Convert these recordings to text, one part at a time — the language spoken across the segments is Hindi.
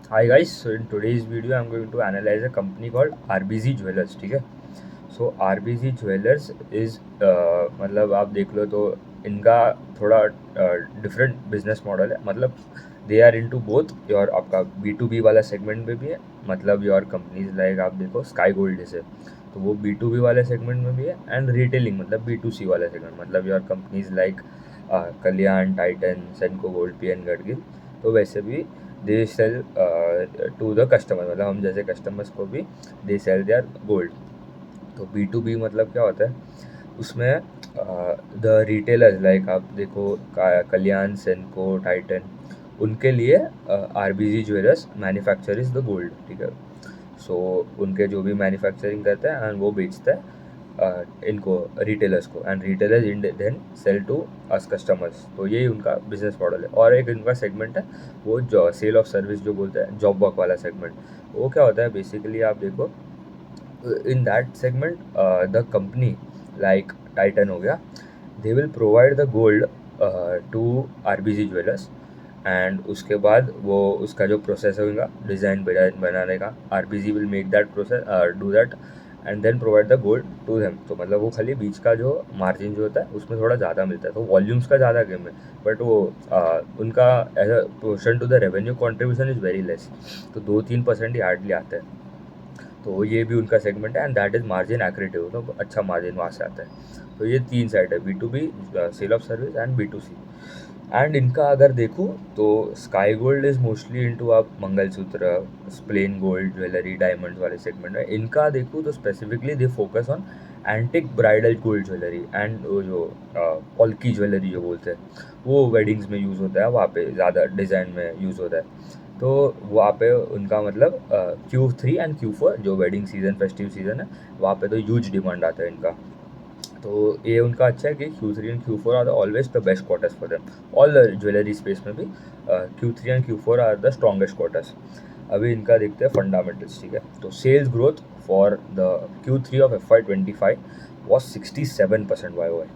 Hi guys, so in today's video I'm going to analyze a company called RBZ Jewelers. ठीक है. सो RBZ Jewelers इज़ मतलब आप देख लो तो इनका थोड़ा डिफरेंट बिजनेस मॉडल है. मतलब they are into both. Your आपका B2B वाला सेगमेंट में भी है. मतलब योर कंपनीज लाइक आप देखो स्काई गोल्ड जैसे, तो वो B2B वाले सेगमेंट में भी है. एंड रिटेलिंग मतलब B2C वाले सेगमेंट, मतलब your companies like Kalyan, Titan, Senco gold, PN Gadgil. तो वैसे भी they sell to the customer, मतलब हम जैसे कस्टमर्स को भी दे सेल देयर गोल्ड. तो B2B मतलब क्या होता है उसमें, द रिटेलर्स लाइक आप देखो कल्याण, सेनको, टाइटन, उनके लिए RBZ jewellers manufacture the gold. ठीक है. सो उनके जो भी मैन्युफैक्चरिंग करते हैं एंड वो बेचता है इनको रिटेलर्स को, and retailers in then sell to us customers. तो यही उनका बिजनेस मॉडल है. और एक इनका सेगमेंट है वो जो सेल ऑफ सर्विस जो बोलते हैं, जॉब वर्क वाला सेगमेंट. वो क्या होता है बेसिकली आप देखो, in that segment the company like Titan हो गया, they will provide the gold to RBZ Jewelers. And उसके बाद वो उसका जो प्रोसेस होगा डिज़ाइन बनाने का, RBZ will make that process, do that and then provide the gold to them. तो मतलब वो खाली बीच का जो मार्जिन जो होता है उसमें थोड़ा ज़्यादा मिलता है, तो वॉल्यूम्स का ज़्यादा गेम है. बट वो उनका as a portion to the revenue contribution is very less. तो 2-3% ही हार्डली आता है. तो ये भी उनका सेगमेंट है and that is margin accretive. तो अच्छा मार्जिन वहाँ से आता है. तो ये 3 साइड है, B2B, sale of service and B2C. And इनका अगर देखूँ तो Sky Gold is mostly into आप mangalsutra, plain gold jewellery, diamond वाले सेगमेंट में. इनका देखूँ तो specifically they focus on antique bridal gold jewellery and वो जो पॉल्की ज्वेलरी जो बोलते हैं, वो वेडिंग्स में यूज़ होता है, वहाँ पे ज़्यादा डिज़ाइन में यूज़ होता है. तो वहाँ पे उनका मतलब Q3 एंड Q4 जो वेडिंग सीज़न, फेस्टिव सीज़न है, वहाँ पे तो ह्यूज डिमांड आता है इनका. तो ये उनका अच्छा है कि Q3 and Q4 are always the best quarters for them. All the jewellery space में भी Q3 and Q4 are the strongest quarters. अभी इनका देखते हैं फंडामेंटल्स. ठीक है. तो sales growth for the Q3 of FY25 was 67% YoY.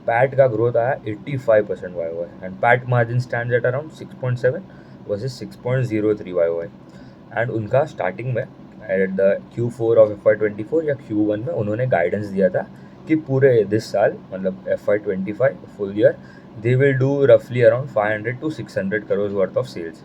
PAT का ग्रोथ आया 85% YoY and PAT margin stands at around 6.7 versus 6.03 YoY. And उनका स्टार्टिंग में at the Q4 of FY24 या Q1 में उन्होंने गाइडेंस दिया था कि पूरे दिस साल मतलब FY25 full year they will do रफली around 500 to 600 crore worth of sales.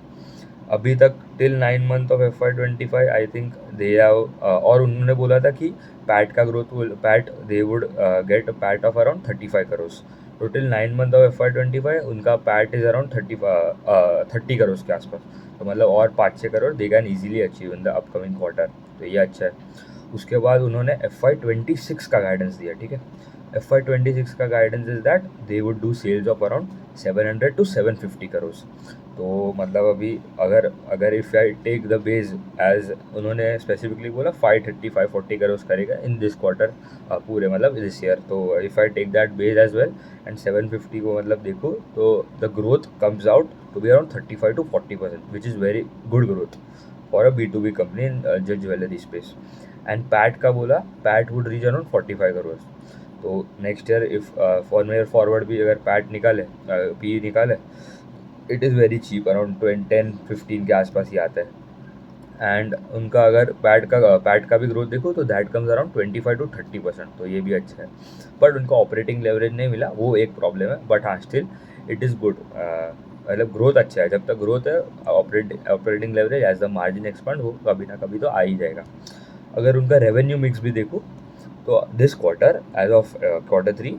अभी तक till 9 month of FY25 I think they have, और उन्होंने बोला था कि पैट का growth PAT they would get PAT of around 35 crore. तो टिल 9 मंथ ऑफ FY25 उनका पैट इज़ अराउंड 30 करोड़ के आसपास. तो मतलब और 5-6 crore they can easily achieve in the upcoming quarter. तो ये अच्छा है. उसके बाद उन्होंने FY26 का गाइडेंस दिया. ठीक है. FY26 का guidance is that they would do sales of around 700 to 750 crore. तो मतलब अभी अगर अगर if I take the base as उन्होंने स्पेसिफिकली बोला 530-540 करोड़ करेगा इन दिस क्वार्टर, पूरे मतलब दिस ईयर. तो if I take that base as well and 750 को मतलब देखो तो the growth comes out to be around 35 to 40%, which is very good growth for a B2B company in jewellery space. And PAT का बोला PAT would reach around 45 crore. तो नेक्स्ट ईयर इफ फॉरवर्ड भी अगर पैट निकाले, पी निकाले, it is very cheap, around 10-15 के आसपास ही आता है. एंड उनका अगर पैट का भी ग्रोथ देखो तो दैट कम्स अराउंड 25 to 30%. तो ये भी अच्छा है. बट उनको ऑपरेटिंग लेवरेज नहीं मिला, वो एक प्रॉब्लम है. बट हाँ स्टिल इट इज़ गुड. मतलब ग्रोथ अच्छा है. जब तक ग्रोथ है operating leverage as the margin expand हो कभी ना कभी तो आ ही जाएगा. अगर उनका रेवेन्यू मिक्स भी देखो तो this quarter as of Q3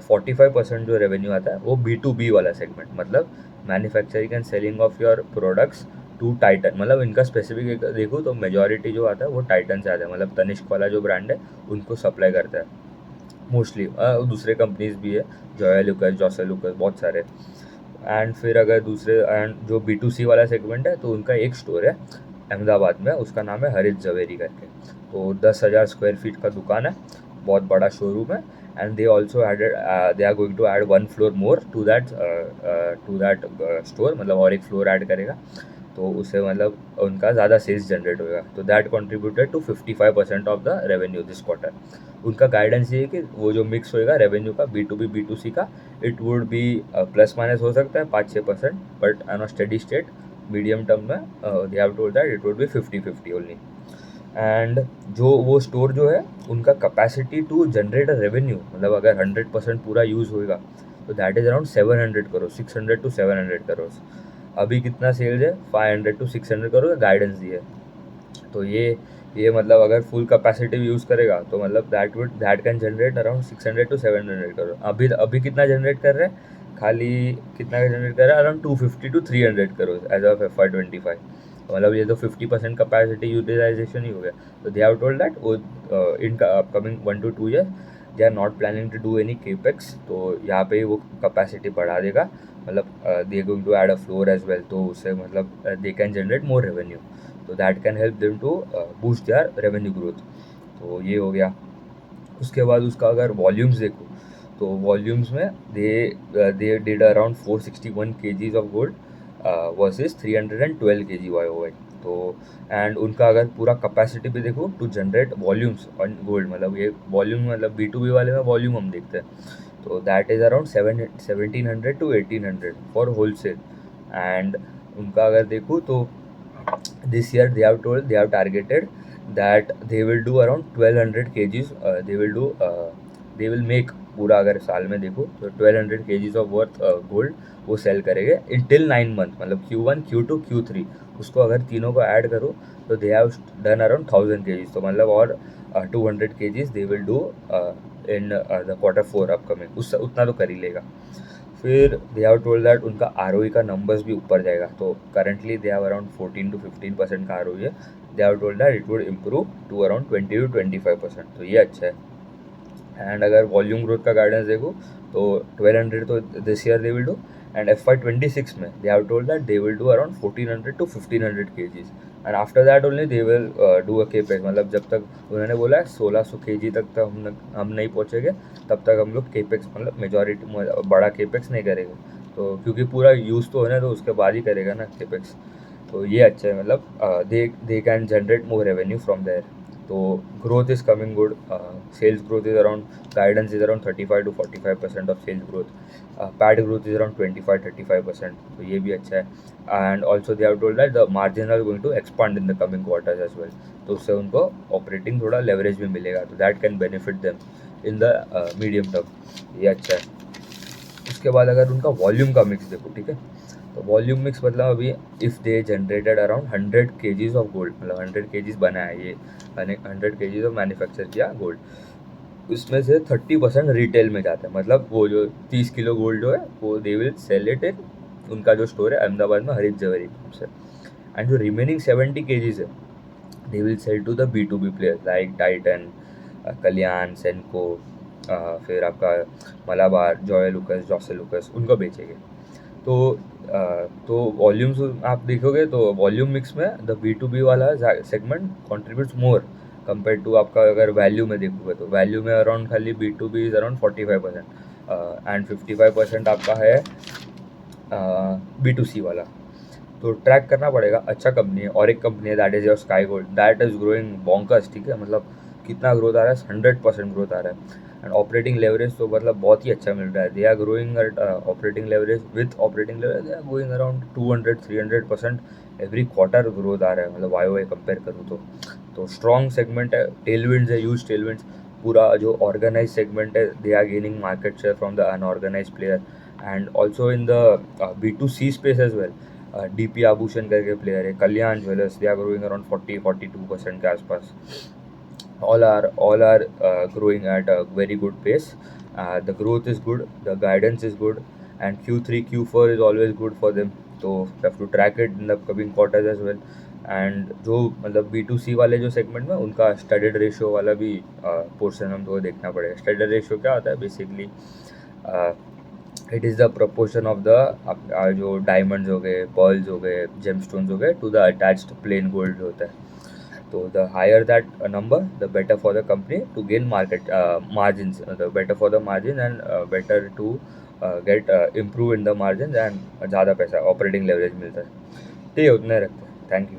45% जो रेवेन्यू आता है वो B2B वाला सेगमेंट, मतलब manufacturing and selling of your products to Titan. मतलब इनका स्पेसिफिक देखो तो मेजॉरिटी जो आता है वो टाइटन से आता है. मतलब तनिष्क वाला जो ब्रांड है उनको सप्लाई करता है मोस्टली. दूसरे कंपनीज भी है, जॉय लुकस, जॉसे लुकस, बहुत सारे. एंड फिर अगर दूसरे एंड जो B2C वाला सेगमेंट है तो उनका एक स्टोर है अहमदाबाद में, उसका नाम है हरित जवेरी करके. तो 10,000 स्क्वायर फीट का दुकान है, बहुत बड़ा शोरूम है. And they also added, they are going to add 1 floor more to that store, मतलब और एक फ्लोर ऐड करेगा. तो उससे मतलब उनका ज़्यादा सेल्स जनरेट होगा. तो that contributed to 55% of the revenue this quarter. उनका गाइडेंस ये है कि वो जो मिक्स होएगा रेवेन्यू का B2B B2C का, it would be plus minus हो सकता है 5-6%, but on a steady state medium term में they have told that it would be 50-50 only. And जो वो स्टोर जो है उनका capacity to generate a revenue, मतलब अगर 100% पूरा यूज़ होएगा तो that is around 700 crore, 600 to 700 crore. अभी कितना सेल्स है? 500 to 600 करोड़ का गाइडेंस दिया है। तो ये मतलब अगर फुल कैपेसिटी यूज़ करेगा तो मतलब that can generate around 600 to 700 crore. अभी कितना जनरेट कर रहे हैं? खाली कितना का जनरेट कर रहा है? Around 250 to 300 crore as of FY25। मतलब ये तो 50% कैपेसिटी यूटिलाइजेशन ही हो गया। तो दे हैव टोल्ड दैट वो in upcoming 1 to 2 years they are not planning to do any capex. तो यहाँ पे वो कैपेसिटी बढ़ा देगा, मतलब they going to add a floor as well, तो उससे मतलब they can generate more revenue, तो that can help them to boost their revenue growth. तो ये हो गया। उसके बाद उसका अगर वॉल्यूम्स देखो तो वॉल्यूम्स में they did around 461 kgs of gold versus 312 kg YOY। तो एंड उनका अगर पूरा कैपेसिटी भी देखो to generate volumes on gold, मतलब ये वॉल्यूम मतलब B2B वाले में वॉल्यूम हम देखते हैं, तो that is around 1700 to 1800 for wholesale. And उनका अगर देखो तो this year they have targeted that they will do around 1200 kgs, they will make पूरा अगर साल में देखो तो 1200 kgs ऑफ वर्थ गोल्ड वो सेल करेंगे इन टिल 9 मंथ, मतलब Q1 Q2 Q3 उसको अगर तीनों को ऐड करो तो they have done around 1000 kgs, तो मतलब और 200 kgs they will do in the Q4 upcoming, उस उतना तो कर ही लेगा। फिर दे हैव टोल्ड दैट उनका ROE का नंबर्स भी ऊपर जाएगा, तो currently they have around 14 to 15% का ROE है। They have told that it would improve to around 20 to 25%, तो ये अच्छा है। एंड अगर वॉल्यूम ग्रोथ का गाइडेंस देखो तो 1200 तो this year they will do, and FY26 में they have told that they will do around 1400 to 1500 kgs, and after that only they will do a capex, मतलब जब तक उन्होंने बोला है 1600 kg तक तो हम नहीं पहुँचेंगे तब तक हम लोग केपेक्स मतलब मेजॉरिटी बड़ा केपेक्स नहीं करेंगे, तो क्योंकि पूरा यूज़ तो होना तो उसके बाद ही करेगा ना केपेक्स। तो ये अच्छा है, मतलब they can generate more revenue from there. तो growth is coming good, sales growth is around guidance is around 35 to 45% of sales growth, PAT growth is around 25-35%, तो ये भी अच्छा है। And also they have told that the margin are going to expand in the coming quarters as well, तो उससे उनको ऑपरेटिंग थोड़ा लेवरेज भी मिलेगा, तो that can benefit them in the medium term, ये अच्छा है। उसके बाद अगर उनका वॉल्यूम का मिक्स देखो, ठीक है, तो वॉल्यूम मिक्स मतलब अभी if they generated around 100 kgs of gold, मतलब 100 kgs बना है ये 100 kgs ऑफ मैन्युफैक्चर किया गोल्ड, उसमें से 30% रिटेल में जाता है, मतलब वो जो 30 किलो गोल्ड जो है वो they will sell it in उनका जो स्टोर है अहमदाबाद में हरित जवेरी से, एंड जो रिमेनिंग 70 kgs है they will sell to the B2B players like Titan, Kalyan, Senco, फिर आपका मलाबार, जॉय लुकस, जॉसे लुकस, उनको बेचेंगे। तो वॉल्यूम्स आप देखोगे तो वॉल्यूम मिक्स में द B2B वाला segment contributes more compare to आपका अगर वैल्यू में देखोगे तो वैल्यू में अराउंड खाली B2B इज अराउंड 45% एंड 55% आपका है B2C वाला। तो ट्रैक करना पड़ेगा, अच्छा कंपनी है। और एक कंपनी है that is your Sky Gold, that is growing bonkers, ठीक है, मतलब कितना ग्रोथ आ रहा है, 100% ग्रोथ आ रहा है। एंड ऑपरेटिंग लेवरेज तो मतलब बहुत ही अच्छा मिल रहा है, they are growing at operating leverage with operating leverage they are going around 200-300% every quarter growth आ रहा है, मतलब YOY कंपेयर करूँ तो स्ट्रॉन्ग सेगमेंट है, टेलविंड्स है, यूज टेलविंड्स। पूरा जो ऑर्गेनाइज सेगमेंट है they are gaining market share from the unorganise player, and also in the B2C space as well. DP Abhushan करके प्लेयर है, Kalyan jewellers, they are growing around 40-42% के आसपास। all are growing at a very good pace. The growth is good, the guidance is good, and Q3 Q4 is always good for them, so you have to track it in the coming quarters as well. And जो मतलब B2C वाले जो सेगमेंट में उनका स्टडीड रेशियो वाला भी पोर्शन हमको देखना पड़ेगा। स्टडीड रेशियो क्या होता है basically, it is the proportion of the जो डायमंड्स हो गए, पर्ल्स हो गए, जेमस्टोन्स हो गए to the attached plain gold होता है। So the higher that number, the better for the company to gain market margins, the better for the margin, and better to get improve in the margins, and ज़्यादा पैसा ऑपरेटिंग लेवरेज मिलता है। तो ये उतने रखते हैं। Thank you.